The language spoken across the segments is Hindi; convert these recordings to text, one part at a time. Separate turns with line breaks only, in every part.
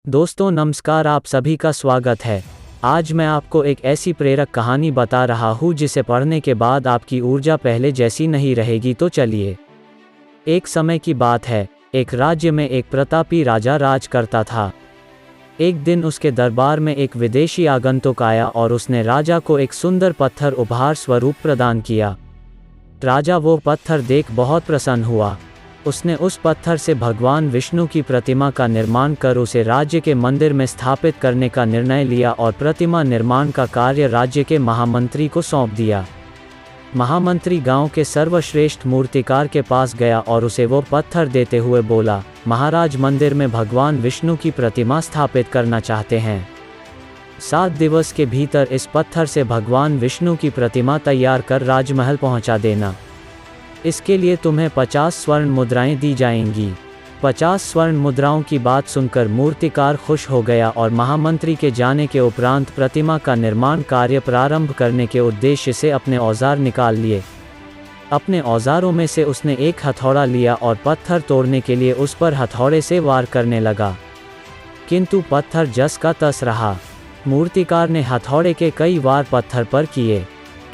दोस्तों नमस्कार, आप सभी का स्वागत है। आज मैं आपको एक ऐसी प्रेरक कहानी बता रहा हूँ जिसे पढ़ने के बाद आपकी ऊर्जा पहले जैसी नहीं रहेगी। तो चलिए। एक समय की बात है, एक राज्य में एक प्रतापी राजा राज करता था। एक दिन उसके दरबार में एक विदेशी आगंतुक आया और उसने राजा को एक सुंदर पत्थर उपहार स्वरूप प्रदान किया। राजा वो पत्थर देख बहुत प्रसन्न हुआ। उसने उस पत्थर से भगवान विष्णु की प्रतिमा का निर्माण कर उसे राज्य के मंदिर में स्थापित करने का निर्णय लिया और प्रतिमा निर्माण का कार्य राज्य के महामंत्री को सौंप दिया। महामंत्री गांव के सर्वश्रेष्ठ मूर्तिकार के पास गया और उसे वो पत्थर देते हुए बोला, महाराज मंदिर में भगवान विष्णु की प्रतिमा स्थापित करना चाहते हैं। 7 दिवस के भीतर इस पत्थर से भगवान विष्णु की प्रतिमा तैयार कर राजमहल पहुंचा देना। इसके लिए तुम्हें 50 स्वर्ण मुद्राएं दी जाएंगी। 50 स्वर्ण मुद्राओं की बात सुनकर मूर्तिकार खुश हो गया और महामंत्री के जाने के उपरांत प्रतिमा का निर्माण कार्य प्रारंभ करने के उद्देश्य से अपने औजार निकाल लिए। अपने औजारों में से उसने एक हथौड़ा लिया और पत्थर तोड़ने के लिए उस पर हथौड़े से वार करने लगा, किंतु पत्थर जस का तस रहा। मूर्तिकार ने हथौड़े के कई वार पत्थर पर किए,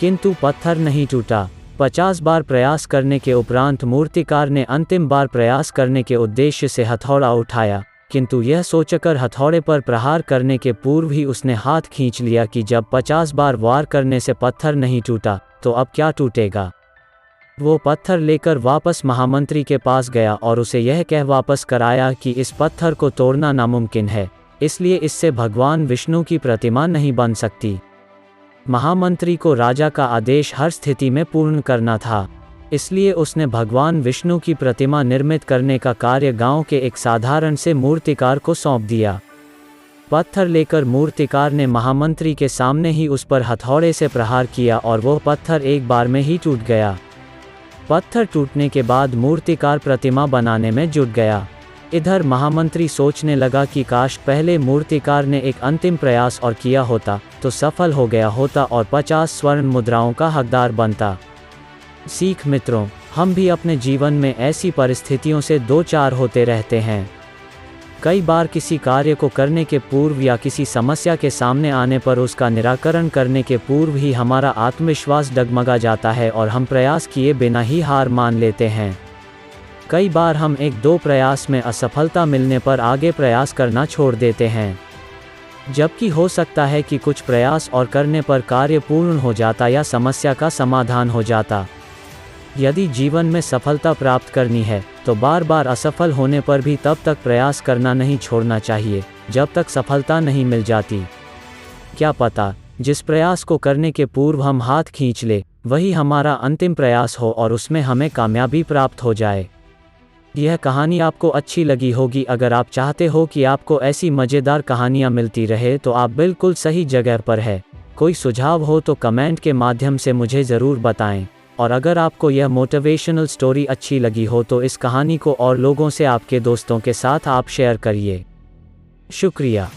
किंतु पत्थर नहीं टूटा। 50 बार प्रयास करने के उपरांत मूर्तिकार ने अंतिम बार प्रयास करने के उद्देश्य से हथौड़ा उठाया, किंतु यह सोचकर हथौड़े पर प्रहार करने के पूर्व ही उसने हाथ खींच लिया कि जब 50 बार वार करने से पत्थर नहीं टूटा तो अब क्या टूटेगा। वो पत्थर लेकर वापस महामंत्री के पास गया और उसे यह कह वापस कराया कि इस पत्थर को तोड़ना नामुमकिन है, इसलिए इससे भगवान विष्णु की प्रतिमा नहीं बन सकती। महामंत्री को राजा का आदेश हर स्थिति में पूर्ण करना था, इसलिए उसने भगवान विष्णु की प्रतिमा निर्मित करने का कार्य गांव के एक साधारण से मूर्तिकार को सौंप दिया। पत्थर लेकर मूर्तिकार ने महामंत्री के सामने ही उस पर हथौड़े से प्रहार किया और वह पत्थर एक बार में ही टूट गया। पत्थर टूटने के बाद मूर्तिकार प्रतिमा बनाने में जुट गया। इधर महामंत्री सोचने लगा कि काश पहले मूर्तिकार ने एक अंतिम प्रयास और किया होता तो सफल हो गया होता और 50 स्वर्ण मुद्राओं का हकदार बनता। सीख मित्रों, हम भी अपने जीवन में ऐसी परिस्थितियों से दो चार होते रहते हैं। कई बार किसी कार्य को करने के पूर्व या किसी समस्या के सामने आने पर उसका निराकरण करने के पूर्व ही हमारा आत्मविश्वास डगमगा जाता है और हम प्रयास किए बिना ही हार मान लेते हैं। कई बार हम 1-2 प्रयास में असफलता मिलने पर आगे प्रयास करना छोड़ देते हैं, जबकि हो सकता है कि कुछ प्रयास और करने पर कार्य पूर्ण हो जाता या समस्या का समाधान हो जाता। यदि जीवन में सफलता प्राप्त करनी है तो बार बार असफल होने पर भी तब तक प्रयास करना नहीं छोड़ना चाहिए जब तक सफलता नहीं मिल जाती। क्या पता जिस प्रयास को करने के पूर्व हम हाथ खींच ले वही हमारा अंतिम प्रयास हो और उसमें हमें कामयाबी प्राप्त हो जाए। यह कहानी आपको अच्छी लगी होगी। अगर आप चाहते हो कि आपको ऐसी मज़ेदार कहानियाँ मिलती रहे तो आप बिल्कुल सही जगह पर है। कोई सुझाव हो तो कमेंट के माध्यम से मुझे ज़रूर बताएं। और अगर आपको यह मोटिवेशनल स्टोरी अच्छी लगी हो तो इस कहानी को और लोगों से, आपके दोस्तों के साथ आप शेयर करिए। शुक्रिया।